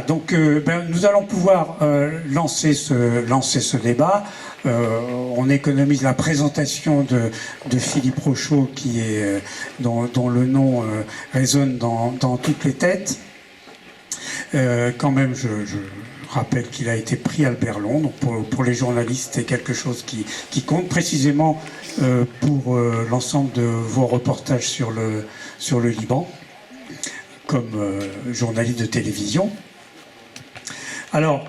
Donc nous allons pouvoir lancer ce débat. On économise la présentation de Philippe Rochaud dont le nom résonne dans toutes les têtes. Quand même, je rappelle qu'il a été prix Albert Long, donc pour les journalistes c'est quelque chose qui compte précisément pour l'ensemble de vos reportages sur le Liban comme journaliste de télévision. Alors,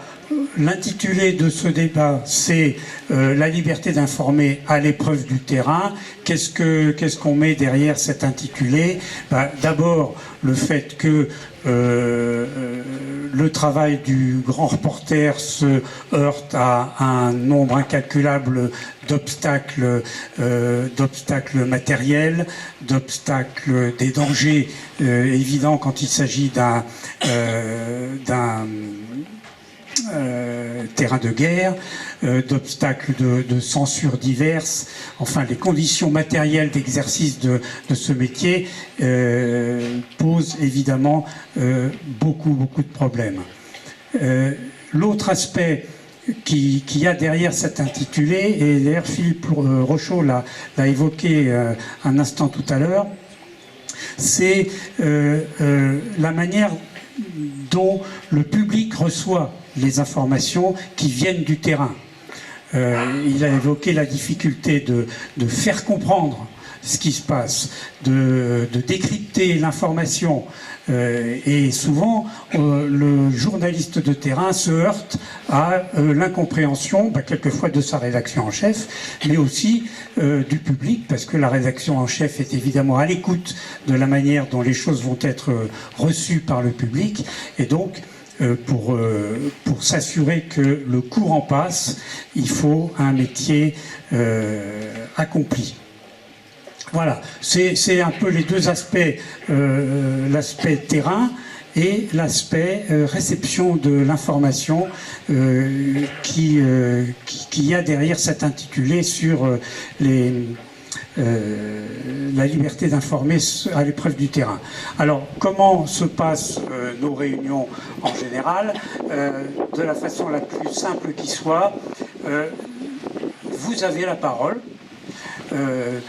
l'intitulé de ce débat, c'est la liberté d'informer à l'épreuve du terrain. Qu'est-ce qu'on met derrière cet intitulé? D'abord, le fait que le travail du grand reporter se heurte à un nombre incalculable d'obstacles matériels, d'obstacles, des dangers évidents quand il s'agit d'un terrain de guerre, d'obstacles de censure diverses. Enfin, les conditions matérielles d'exercice de ce métier posent évidemment beaucoup de problèmes. L'autre aspect qu'il y a derrière cet intitulé, et d'ailleurs Philippe Rochaud l'a évoqué un instant tout à l'heure, c'est la manière dont le public reçoit les informations qui viennent du terrain. Il a évoqué la difficulté de faire comprendre ce qui se passe, de décrypter l'information. Et souvent, le journaliste de terrain se heurte à l'incompréhension, quelquefois de sa rédaction en chef, mais aussi du public, parce que la rédaction en chef est évidemment à l'écoute de la manière dont les choses vont être reçues par le public. Et donc, pour s'assurer que le courant passe, il faut un métier accompli. Voilà, c'est un peu les deux aspects, l'aspect terrain et l'aspect réception de l'information qui y a derrière cet intitulé sur la liberté d'informer à l'épreuve du terrain. Alors, comment se passent nos réunions en général? De la façon la plus simple qui soit, vous avez la parole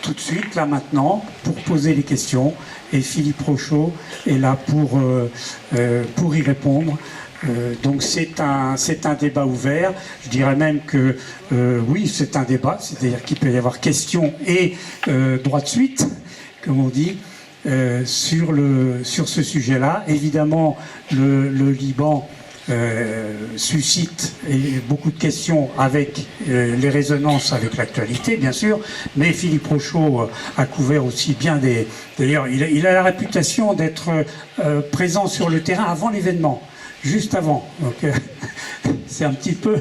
tout de suite, là maintenant, pour poser les questions, et Philippe Rochaud est là pour y répondre. Donc c'est un débat ouvert. Je dirais même que oui, c'est un débat, c'est-à-dire qu'il peut y avoir question et droit de suite, comme on dit, sur ce sujet-là. Évidemment, le Liban suscite beaucoup de questions avec les résonances avec l'actualité, bien sûr, mais Philippe Rochaud a couvert aussi bien des... D'ailleurs, il a la réputation d'être présent sur le terrain avant l'événement. Juste avant. Donc, c'est un petit peu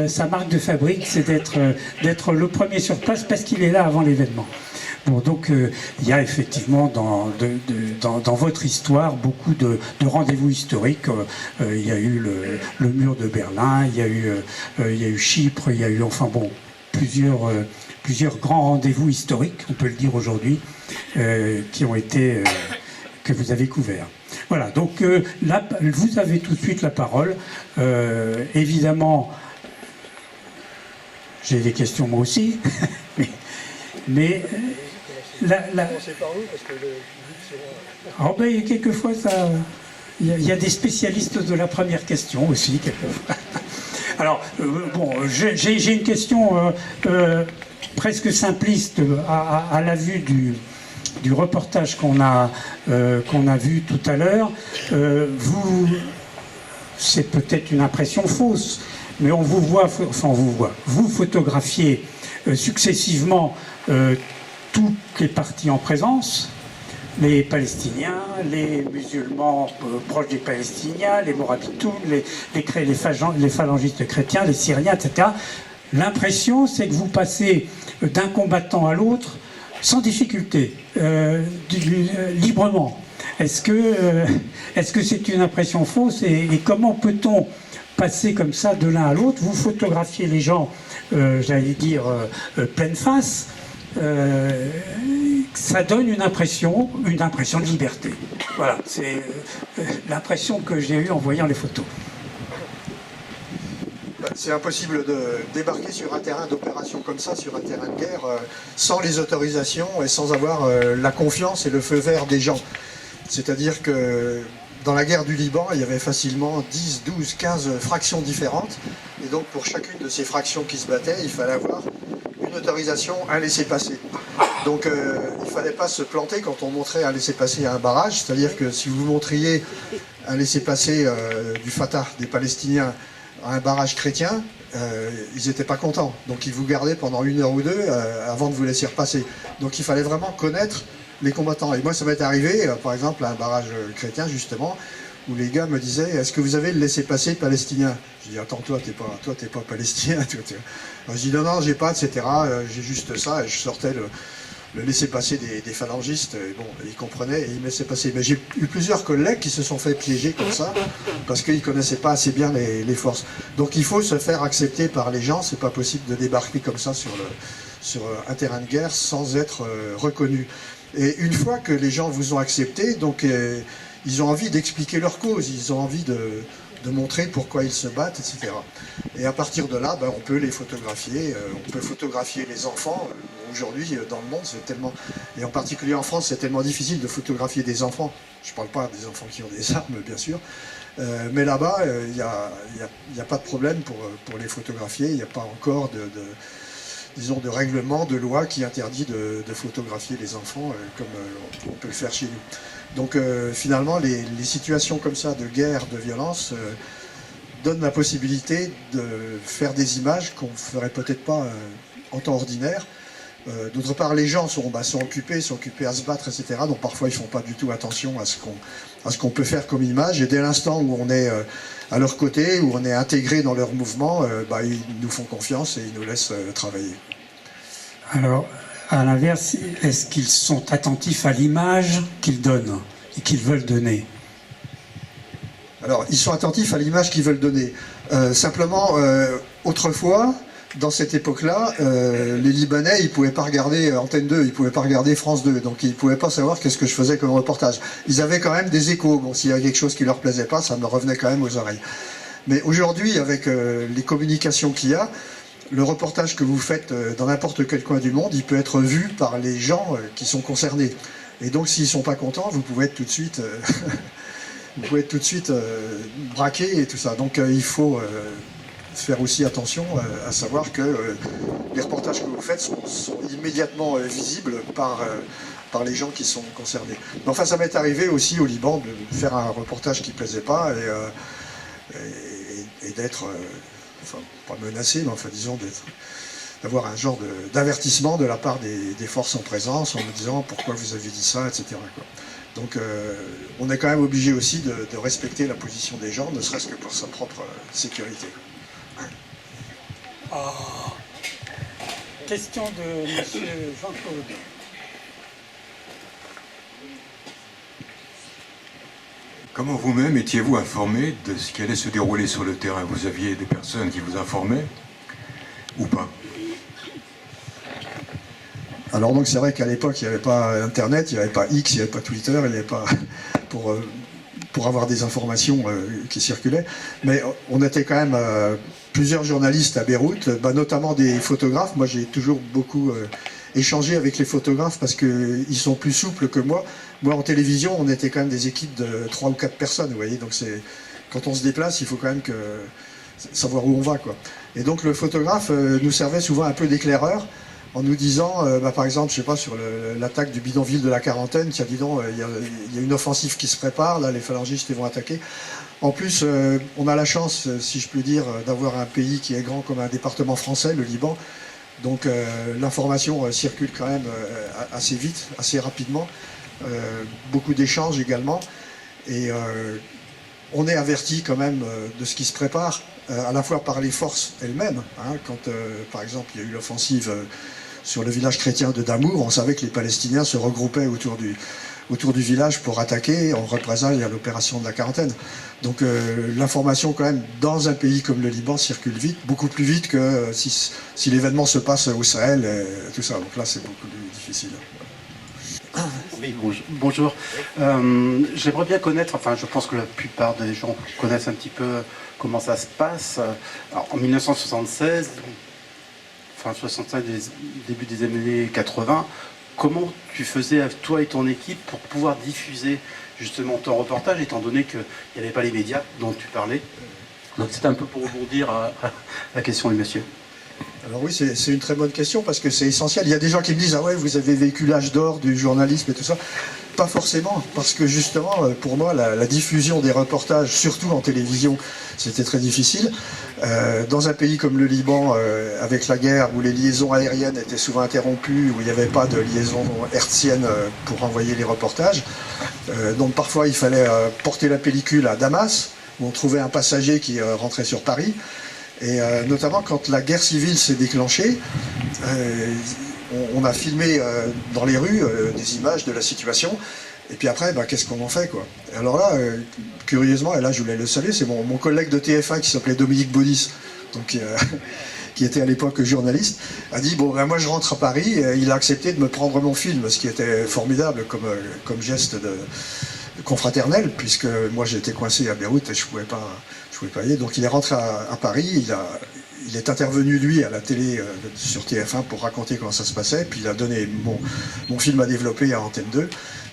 sa marque de fabrique, c'est d'être le premier sur place parce qu'il est là avant l'événement. Bon, donc il y a effectivement dans votre histoire beaucoup de rendez-vous historiques. Il y a eu le mur de Berlin, il y a eu Chypre, il y a eu enfin bon plusieurs grands rendez-vous historiques, on peut le dire aujourd'hui, qui ont été que vous avez couverts. Voilà, donc là, vous avez tout de suite la parole. Évidemment, j'ai des questions moi aussi, mais quelquefois, il y a des spécialistes de la première question aussi, quelquefois. Alors, bon, j'ai une question presque simpliste à la vue du reportage qu'on a vu tout à l'heure. C'est peut-être une impression fausse, mais vous photographiez successivement toutes les parties en présence, les Palestiniens, les musulmans proches des Palestiniens, les Morabitoun, les phalangistes chrétiens, les Syriens, etc. L'impression, c'est que vous passez d'un combattant à l'autre sans difficulté, librement. Est-ce que c'est une impression fausse et comment peut-on passer comme ça de l'un à l'autre? Vous photographiez les gens, j'allais dire, pleine face. ça donne une impression de liberté. Voilà, c'est l'impression que j'ai eue en voyant les photos. C'est impossible de débarquer sur un terrain d'opération comme ça, sur un terrain de guerre, sans les autorisations et sans avoir la confiance et le feu vert des gens. C'est-à-dire que dans la guerre du Liban, il y avait facilement 10, 12, 15 fractions différentes. Et donc pour chacune de ces fractions qui se battaient, il fallait avoir une autorisation, un laissez-passer. Donc il ne fallait pas se planter quand on montrait un laissez-passer à un barrage. C'est-à-dire que si vous montriez un laissez-passer du Fatah, des Palestiniens, à un barrage chrétien, ils n'étaient pas contents. Donc ils vous gardaient pendant 1 heure ou 2 avant de vous laisser repasser. Donc il fallait vraiment connaître les combattants. Et moi ça m'est arrivé, par exemple, à un barrage chrétien justement, où les gars me disaient: est-ce que vous avez le laissez-passer palestinien? Je dis: attends, toi t'es pas palestinien. Alors, je dis: non, j'ai pas, etc. J'ai juste ça, et je sortais le laissez-passer des phalangistes, et bon, ils comprenaient et ils me laissaient passer. Mais j'ai eu plusieurs collègues qui se sont fait piéger comme ça, parce qu'ils ne connaissaient pas assez bien les forces. Donc il faut se faire accepter par les gens, c'est pas possible de débarquer comme ça sur un terrain de guerre sans être reconnu. Et une fois que les gens vous ont accepté, donc ils ont envie d'expliquer leur cause, ils ont envie de montrer pourquoi ils se battent, etc. Et à partir de là, on peut les photographier, on peut photographier les enfants. Aujourd'hui, dans le monde, c'est tellement, et en particulier en France, c'est tellement difficile de photographier des enfants. Je ne parle pas des enfants qui ont des armes, bien sûr, mais là-bas, il n'y a pas de problème pour les photographier. Il n'y a pas encore disons, de règlement, de loi qui interdit de photographier les enfants comme on peut le faire chez nous. Donc finalement, les situations comme ça de guerre, de violence, donnent la possibilité de faire des images qu'on ne ferait peut-être pas en temps ordinaire. D'autre part, les gens sont occupés à se battre, etc. Donc parfois, ils ne font pas du tout attention à ce qu'on peut faire comme image. Et dès l'instant où on est à leur côté, où on est intégré dans leur mouvement, ils nous font confiance et ils nous laissent travailler. Alors, à l'inverse, est-ce qu'ils sont attentifs à l'image qu'ils donnent et qu'ils veulent donner? Alors, ils sont attentifs à l'image qu'ils veulent donner. Simplement, autrefois, dans cette époque-là, les Libanais, ils ne pouvaient pas regarder Antenne 2, ils ne pouvaient pas regarder France 2, donc ils ne pouvaient pas savoir qu'est-ce que je faisais comme reportage. Ils avaient quand même des échos. Bon, s'il y avait quelque chose qui ne leur plaisait pas, ça me revenait quand même aux oreilles. Mais aujourd'hui, avec les communications qu'il y a, le reportage que vous faites dans n'importe quel coin du monde, il peut être vu par les gens qui sont concernés. Et donc, s'ils ne sont pas contents, vous pouvez être tout de suite, braqué et tout ça. Donc, il faut faire aussi attention à savoir que les reportages que vous faites sont immédiatement visibles par les gens qui sont concernés. Mais enfin, ça m'est arrivé aussi au Liban de faire un reportage qui ne plaisait pas et d'être, enfin, pas menacé, mais enfin, disons, d'avoir un genre d'avertissement de la part des forces en présence en me disant pourquoi vous avez dit ça, etc. quoi. Donc on est quand même obligé aussi de respecter la position des gens, ne serait-ce que pour sa propre sécurité. Oh. Question de M. Jean-Claude. Comment vous-même étiez-vous informé de ce qui allait se dérouler sur le terrain? Vous aviez des personnes qui vous informaient ou pas? Alors donc c'est vrai qu'à l'époque il n'y avait pas Internet, il n'y avait pas X, il n'y avait pas Twitter, il n'y avait pas pour avoir des informations qui circulaient. Mais on était quand même plusieurs journalistes à Beyrouth, notamment des photographes. Moi j'ai toujours beaucoup échangé avec les photographes parce qu'ils sont plus souples que moi. Moi en télévision on était quand même des équipes de 3 ou 4 personnes, vous voyez. Donc quand on se déplace il faut quand même savoir où on va, quoi. Et donc le photographe nous servait souvent un peu d'éclaireur, en nous disant, par exemple, je sais pas, sur l'attaque du bidonville de la Quarantaine, tiens, dis donc, il y a une offensive qui se prépare, là, les phalangistes vont attaquer. En plus, on a la chance, si je puis dire, d'avoir un pays qui est grand comme un département français, le Liban. Donc l'information circule quand même assez vite, assez rapidement. Beaucoup d'échanges également. Et on est averti quand même de ce qui se prépare, à la fois par les forces elles-mêmes. Hein, quand, par exemple, il y a eu l'offensive sur le village chrétien de Damour, on savait que les Palestiniens se regroupaient autour du village pour attaquer en représailles à l'opération de la Quarantaine. Donc l'information quand même dans un pays comme le Liban circule vite, beaucoup plus vite que si l'événement se passe au Sahel et tout ça. Donc là c'est beaucoup plus difficile. Oui, bonjour. J'aimerais bien connaître, enfin je pense que la plupart des gens connaissent un petit peu comment ça se passe. Alors, en 1976, fin 65, début des années 80, comment tu faisais, toi et ton équipe, pour pouvoir diffuser justement ton reportage, étant donné qu'il n'y avait pas les médias dont tu parlais? Donc c'est un peu pour rebondir à la question du monsieur. Alors oui, c'est une très bonne question parce que c'est essentiel. Il y a des gens qui me disent « Ah ouais, vous avez vécu l'âge d'or du journalisme et tout ça ». Pas forcément, parce que justement, pour moi, la diffusion des reportages, surtout en télévision, c'était très difficile. Dans un pays comme le Liban, avec la guerre, où les liaisons aériennes étaient souvent interrompues, où il n'y avait pas de liaison hertzienne pour envoyer les reportages, donc parfois il fallait porter la pellicule à Damas, où on trouvait un passager qui rentrait sur Paris. Et notamment quand la guerre civile s'est déclenchée, on a filmé dans les rues des images de la situation. Et puis après, qu'est-ce qu'on en fait, quoi? Et alors là, curieusement, et là je voulais le saluer, c'est mon collègue de TF1 qui s'appelait Dominique Baudis, donc, qui était à l'époque journaliste, a dit bon, moi je rentre à Paris, et il a accepté de me prendre mon film, ce qui était formidable comme geste confraternel, puisque moi j'étais coincé à Beyrouth et je pouvais pas y aller. Donc il est rentré à Paris, il est intervenu lui à la télé sur TF1 pour raconter comment ça se passait, puis il a donné mon film à développer à Antenne 2,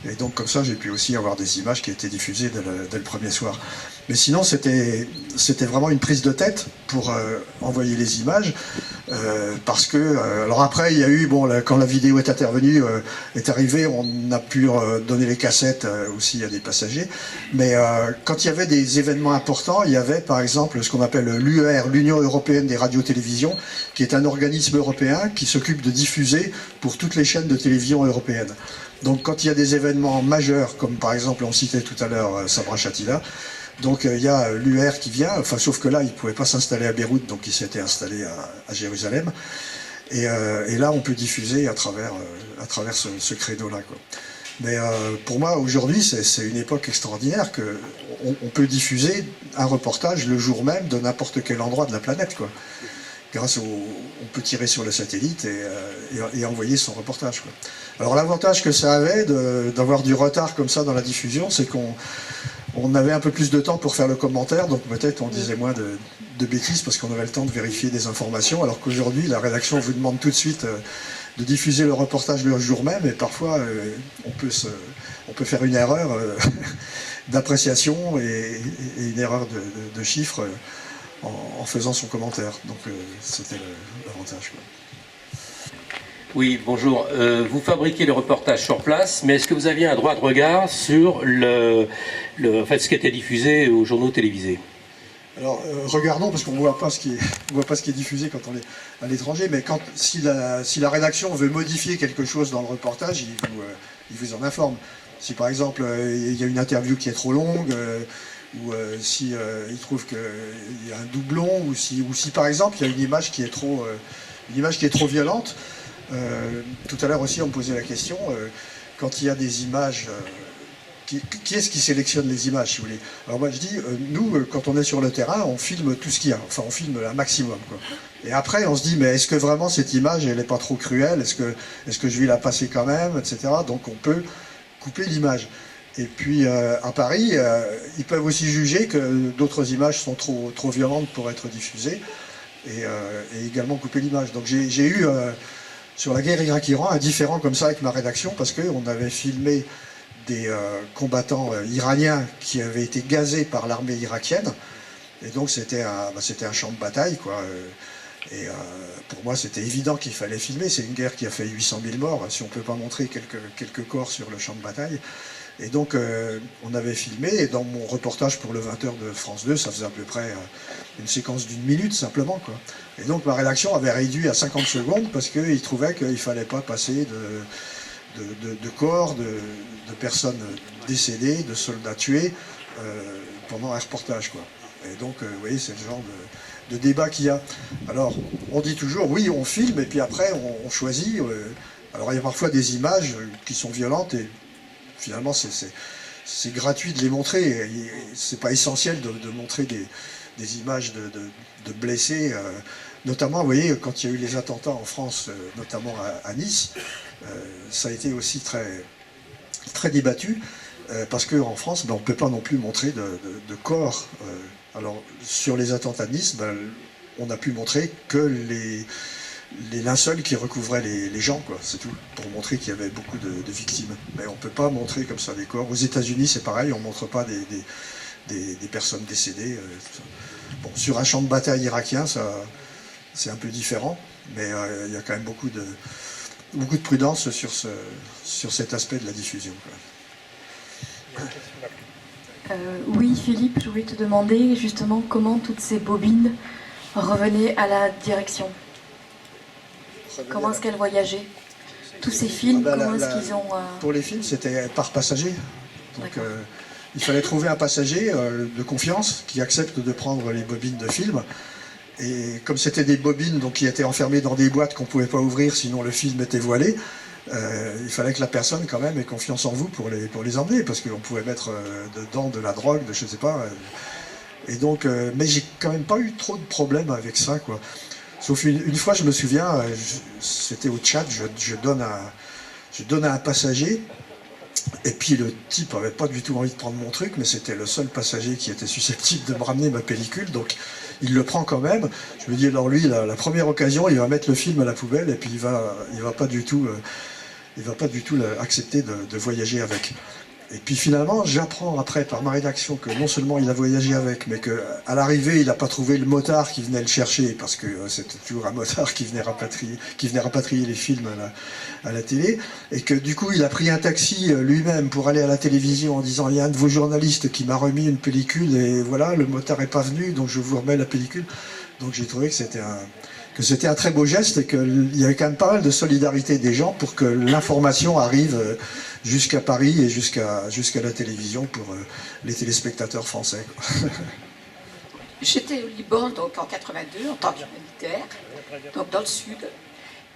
et donc comme ça j'ai pu aussi avoir des images qui étaient diffusées dès le premier soir. Mais sinon c'était vraiment une prise de tête pour envoyer les images, parce que alors après il y a eu, bon, quand la vidéo est arrivée, on a pu donner les cassettes aussi à des passagers, mais quand il y avait des événements importants, il y avait par exemple ce qu'on appelle l'UER, l'Union Européenne des radios-télévisions, qui est un organisme européen qui s'occupe de diffuser pour toutes les chaînes de télévision européennes. Donc quand il y a des événements majeurs, comme par exemple on citait tout à l'heure Sabra Shatila, donc il y a l'UR qui vient, enfin sauf que là il ne pouvait pas s'installer à Beyrouth, donc il s'était installé à Jérusalem, et là on peut diffuser à travers ce créneau-là, quoi. Mais pour moi aujourd'hui c'est une époque extraordinaire que on peut diffuser un reportage le jour même de n'importe quel endroit de la planète, quoi. On peut tirer sur le satellite et envoyer son reportage, quoi. Alors l'avantage que ça avait d'avoir du retard comme ça dans la diffusion, c'est qu'on avait un peu plus de temps pour faire le commentaire, donc peut-être on disait moins de bêtises parce qu'on avait le temps de vérifier des informations, alors qu'aujourd'hui la rédaction vous demande tout de suite de diffuser le reportage le jour même, et parfois on peut faire une erreur d'appréciation et une erreur de chiffres en faisant son commentaire. Donc c'était l'avantage, quoi. Oui, bonjour. Vous fabriquez le reportage sur place, mais est-ce que vous aviez un droit de regard sur ce qui était diffusé aux journaux télévisés? Alors regardons, parce qu'on ne voit pas ce qui est diffusé quand on est à l'étranger, mais si la rédaction veut modifier quelque chose dans le reportage, il vous en informe. Si par exemple il y a une interview qui est trop longue, ou si il trouve qu'il y a un doublon, ou si par exemple il y a une image qui est trop violente. Tout à l'heure aussi on me posait la question, quand il y a des images, qui est-ce qui sélectionne les images, si vous voulez? Alors moi je dis, nous quand on est sur le terrain, on filme tout ce qu'il y a, enfin on filme un maximum, quoi. Et après on se dit, mais est-ce que vraiment cette image elle n'est pas trop cruelle, est-ce que je vais la passer quand même, etc. Donc on peut couper l'image. Et puis à Paris, ils peuvent aussi juger que d'autres images sont trop violentes pour être diffusées, et également couper l'image. Donc j'ai eu sur la guerre Irak-Iran un différend comme ça avec ma rédaction, parce qu'on avait filmé des combattants iraniens qui avaient été gazés par l'armée irakienne, et donc c'était un champ de bataille, quoi. Et pour moi c'était évident qu'il fallait filmer. C'est une guerre qui a fait 800 000 morts, si on ne peut pas montrer quelques corps sur le champ de bataille. Et donc on avait filmé, et dans mon reportage pour le 20h de France 2, ça faisait à peu près une séquence d'1 minute simplement, quoi. Et donc ma rédaction avait réduit à 50 secondes parce qu'ils trouvaient qu'il ne fallait pas passer de corps, de personnes décédées, de soldats tués pendant un reportage, quoi. Et donc vous voyez, c'est le genre de débat qu'il y a. Alors on dit toujours oui, on filme, et puis après on choisit. Alors il y a parfois des images qui sont violentes, et finalement c'est gratuit de les montrer. C'est pas essentiel de montrer des images de blessés, notamment, vous voyez, quand il y a eu les attentats en France, notamment à Nice, ça a été aussi très très débattu, parce qu'en France, on ne peut pas non plus montrer de corps. Alors, sur les attentats de Nice, on a pu montrer que les linceuls qui recouvraient les gens, quoi, c'est tout, pour montrer qu'il y avait beaucoup de victimes. Mais on ne peut pas montrer comme ça des corps. Aux États-Unis, c'est pareil, on ne montre pas des personnes décédées. Bon, sur un champ de bataille irakien, c'est un peu différent, mais il y a quand même beaucoup de prudence sur cet aspect de la diffusion, quoi. Oui, Philippe, je voulais te demander justement comment toutes ces bobines revenaient à la direction. Comment est-ce qu'elles voyageaient? Tous ces films, comment est-ce qu'ils ont... Pour les films, c'était par passager. Donc il fallait trouver un passager de confiance qui accepte de prendre les bobines de film. Et comme c'était des bobines donc, qui étaient enfermées dans des boîtes qu'on ne pouvait pas ouvrir, sinon le film était voilé, il fallait que la personne quand même ait confiance en vous pour les emmener, parce qu'on pouvait mettre dedans de la drogue, je ne sais pas. Et donc, mais j'ai quand même pas eu trop de problèmes avec ça, quoi. Sauf une fois, je me souviens, c'était au Tchad, je donne à un passager, et puis le type n'avait pas du tout envie de prendre mon truc, mais c'était le seul passager qui était susceptible de me ramener ma pellicule, donc il le prend quand même. Je me dis, alors lui, la première occasion, il va mettre le film à la poubelle, et puis il va pas du tout accepter de voyager avec. Et puis finalement, j'apprends après par ma rédaction que non seulement il a voyagé avec, mais qu'à l'arrivée, il n'a pas trouvé le motard qui venait le chercher, parce que c'était toujours un motard qui venait rapatrier les films à la télé, et que du coup, il a pris un taxi lui-même pour aller à la télévision en disant « Il y a un de vos journalistes qui m'a remis une pellicule, et voilà, le motard n'est pas venu, donc je vous remets la pellicule. » Donc j'ai trouvé que c'était un très beau geste, et qu'il y avait quand même pas mal de solidarité des gens pour que l'information arrive jusqu'à Paris et jusqu'à la télévision pour les téléspectateurs français, quoi. J'étais au Liban donc en 82 en tant qu'humanitaire, donc dans le sud,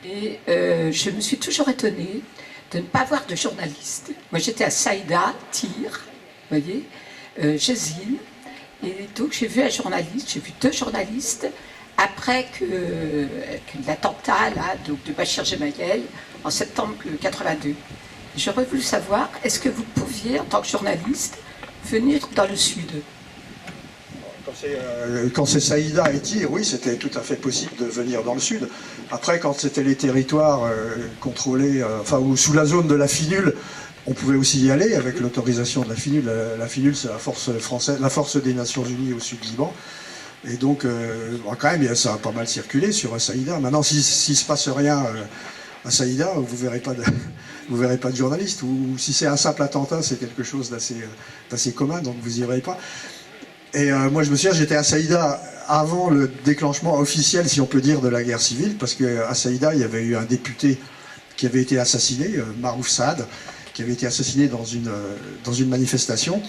et je me suis toujours étonnée de ne pas voir de journalistes. Moi j'étais à Saïda, Tyr, vous voyez, Jezine, et donc j'ai vu deux journalistes après que l'attentat là, donc de Bachir Gemayel en septembre 82. J'aurais voulu savoir, est-ce que vous pouviez, en tant que journaliste, venir dans le sud? Quand c'est Saïda et Tyr, oui, c'était tout à fait possible de venir dans le sud. Après, quand c'était les territoires contrôlés, ou sous la zone de la FINUL, on pouvait aussi y aller avec l'autorisation de la FINUL. La FINUL, c'est la force française, la force des Nations Unies au sud Liban. Et donc, quand même, ça a pas mal circulé sur Saïda. Maintenant, s'il ne se passe rien à Saïda, vous ne verrez pas de journaliste. Ou si c'est un simple attentat, c'est quelque chose d'assez commun, donc vous n'y irez pas. Et moi, je me souviens, j'étais à Saïda avant le déclenchement officiel, si on peut dire, de la guerre civile, parce qu'à Saïda, il y avait eu un député qui avait été assassiné, Marouf Saad, qui avait été assassiné dans une manifestation.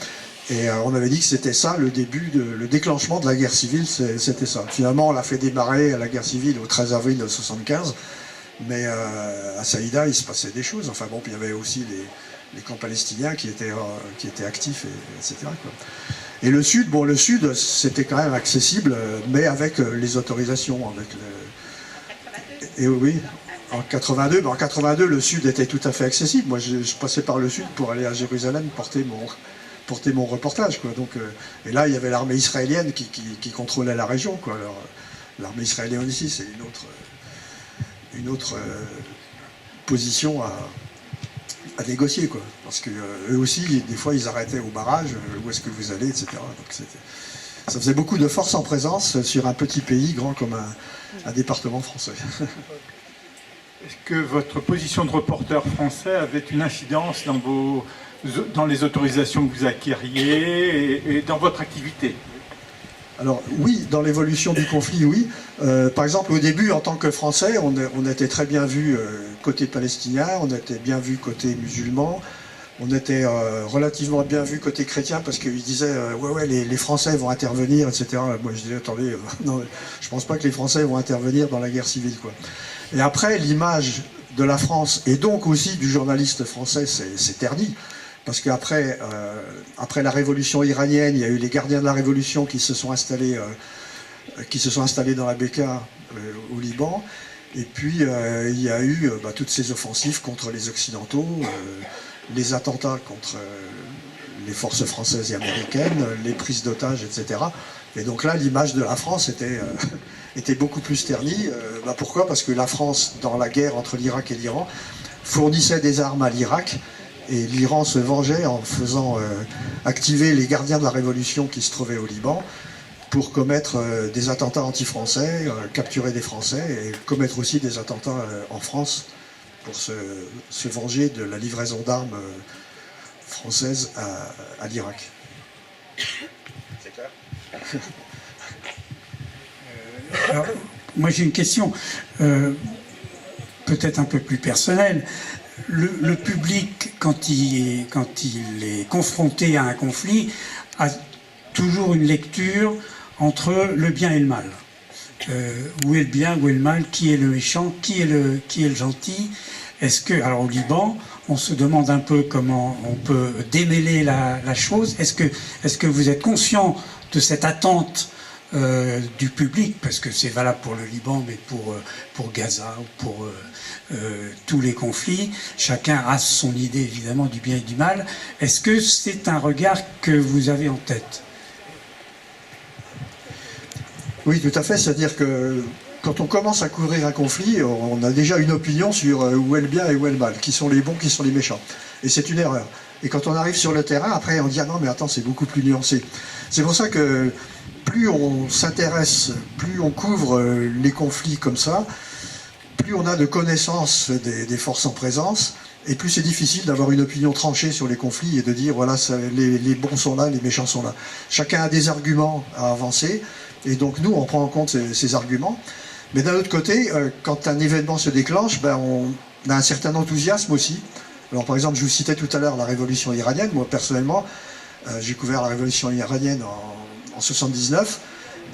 Et on avait dit que c'était ça le déclenchement de la guerre civile, c'était ça. Finalement, on l'a fait démarrer à la guerre civile au 13 avril 1975, mais à Saïda, il se passait des choses. Enfin bon, puis il y avait aussi les camps palestiniens qui étaient actifs, etc., quoi. Et le sud, c'était quand même accessible, mais avec les autorisations. Et oui, en 82, en 82, le sud était tout à fait accessible. Moi, je passais par le sud pour aller à Jérusalem porter mon reportage, quoi. Donc, et là, il y avait l'armée israélienne qui contrôlait la région, quoi. Alors, l'armée israélienne ici, c'est une autre position à négocier, quoi. Parce que eux aussi, des fois, ils arrêtaient au barrage, où est-ce que vous allez, etc. Donc, ça faisait beaucoup de force en présence sur un petit pays grand comme un département français. Est-ce que votre position de reporter français avait une incidence dans les autorisations que vous acquériez et dans votre activité? Alors oui, dans l'évolution du conflit, oui. Par exemple, au début, en tant que Français, on était très bien vu côté palestinien, on était bien vu côté musulman, on était relativement bien vu côté chrétien, parce qu'ils disaient ouais, les Français vont intervenir, etc. Moi, je disais, attendez, non, je pense pas que les Français vont intervenir dans la guerre civile, quoi. Et après, l'image de la France, et donc aussi du journaliste français, s'est ternie. Parce qu'après la révolution iranienne, il y a eu les gardiens de la révolution qui se sont installés dans la Bekaa au Liban. Et puis il y a eu toutes ces offensives contre les Occidentaux, les attentats contre les forces françaises et américaines, les prises d'otages, etc. Et donc là, l'image de la France était beaucoup plus ternie. Pourquoi? Parce que la France, dans la guerre entre l'Irak et l'Iran, fournissait des armes à l'Irak, et l'Iran se vengeait en faisant activer les gardiens de la Révolution qui se trouvaient au Liban pour commettre des attentats anti-français, capturer des Français, et commettre aussi des attentats en France pour se venger de la livraison d'armes françaises à l'Irak. C'est clair? Alors, moi j'ai une question peut-être un peu plus personnelle. Le public, quand il est confronté à un conflit, a toujours une lecture entre le bien et le mal. Où est le bien, où est le mal, qui est le méchant, qui est le gentil? Est-ce que, alors au Liban, on se demande un peu comment on peut démêler la chose. Est-ce que vous êtes conscient de cette attente du public, parce que c'est valable pour le Liban, mais pour Gaza ou pour tous les conflits, chacun a son idée évidemment du bien et du mal. Est-ce que c'est un regard que vous avez en tête? Oui, tout à fait, c'est-à-dire que quand on commence à couvrir un conflit, on a déjà une opinion sur où est le bien et où est le mal, qui sont les bons, qui sont les méchants. Et c'est une erreur. Et quand on arrive sur le terrain, après on dit ah non mais attends, c'est beaucoup plus nuancé. C'est pour ça que plus on s'intéresse, plus on couvre les conflits comme ça, plus on a de connaissances des forces en présence, et plus c'est difficile d'avoir une opinion tranchée sur les conflits et de dire voilà, les bons sont là, les méchants sont là. Chacun a des arguments à avancer, et donc nous on prend en compte ces arguments. Mais d'un autre côté, quand un événement se déclenche, on a un certain enthousiasme aussi. Alors par exemple, je vous citais tout à l'heure la révolution iranienne. Moi personnellement, j'ai couvert la révolution iranienne en 79,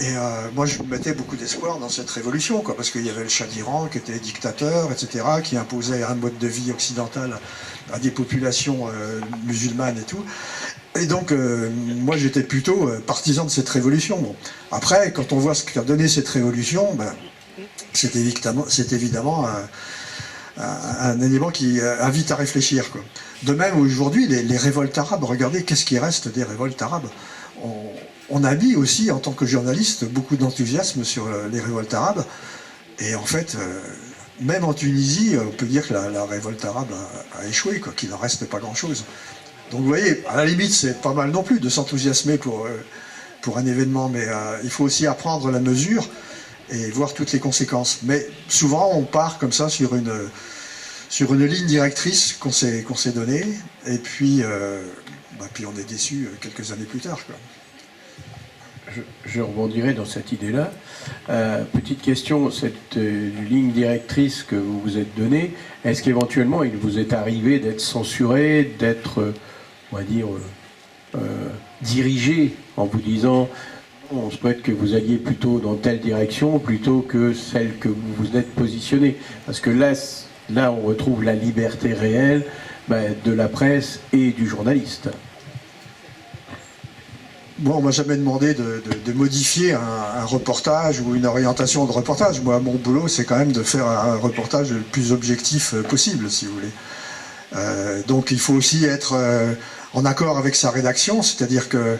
et moi je mettais beaucoup d'espoir dans cette révolution, parce qu'il y avait le Shah d'Iran qui était dictateur, etc., qui imposait un mode de vie occidental à des populations musulmanes et tout. Et donc moi j'étais plutôt partisan de cette révolution. Bon. Après, quand on voit ce qu'a donné cette révolution, c'est évidemment un élément qui invite à réfléchir, quoi. De même, aujourd'hui, les révoltes arabes, regardez, qu'est-ce qui reste des révoltes arabes? On a mis aussi, en tant que journaliste, beaucoup d'enthousiasme sur les révoltes arabes. Et en fait, même en Tunisie, on peut dire que la révolte arabe a échoué, qu'il n'en reste pas grand-chose. Donc vous voyez, à la limite, c'est pas mal non plus de s'enthousiasmer pour un événement, mais il faut aussi apprendre la mesure et voir toutes les conséquences. Mais souvent, on part comme ça sur une ligne directrice qu'on s'est donnée, et puis on est déçu quelques années plus tard, quoi. Je rebondirai dans cette idée-là. Petite question, cette ligne directrice que vous vous êtes donnée, est-ce qu'éventuellement il vous est arrivé d'être censuré, d'être, on va dire, dirigé en vous disant on souhaite que vous alliez plutôt dans telle direction plutôt que celle que vous vous êtes positionné? Parce que là on retrouve la liberté réelle de la presse et du journaliste. Moi, on m'a jamais demandé de modifier un reportage ou une orientation de reportage. Moi, mon boulot, c'est quand même de faire un reportage le plus objectif possible, si vous voulez. Donc, il faut aussi être en accord avec sa rédaction, c'est-à-dire que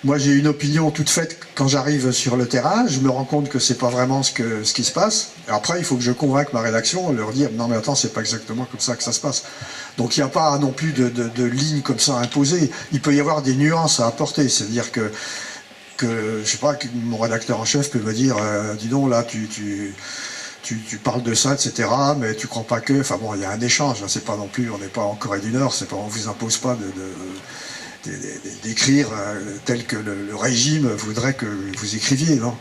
moi, j'ai une opinion toute faite quand j'arrive sur le terrain. Je me rends compte que c'est pas vraiment ce qui se passe. Et après, il faut que je convainque ma rédaction, leur dire non, mais attends, c'est pas exactement comme ça que ça se passe. Donc il n'y a pas non plus de ligne comme ça imposée. Il peut y avoir des nuances à apporter. C'est-à-dire que je sais pas, que mon rédacteur en chef peut me dire dis donc là, tu parles de ça, etc. Mais tu crois pas que. Enfin bon, il y a un échange. C'est pas non plus. On n'est pas en Corée du Nord. C'est pas. On vous impose pas d'écrire tel que le régime voudrait que vous écriviez, non.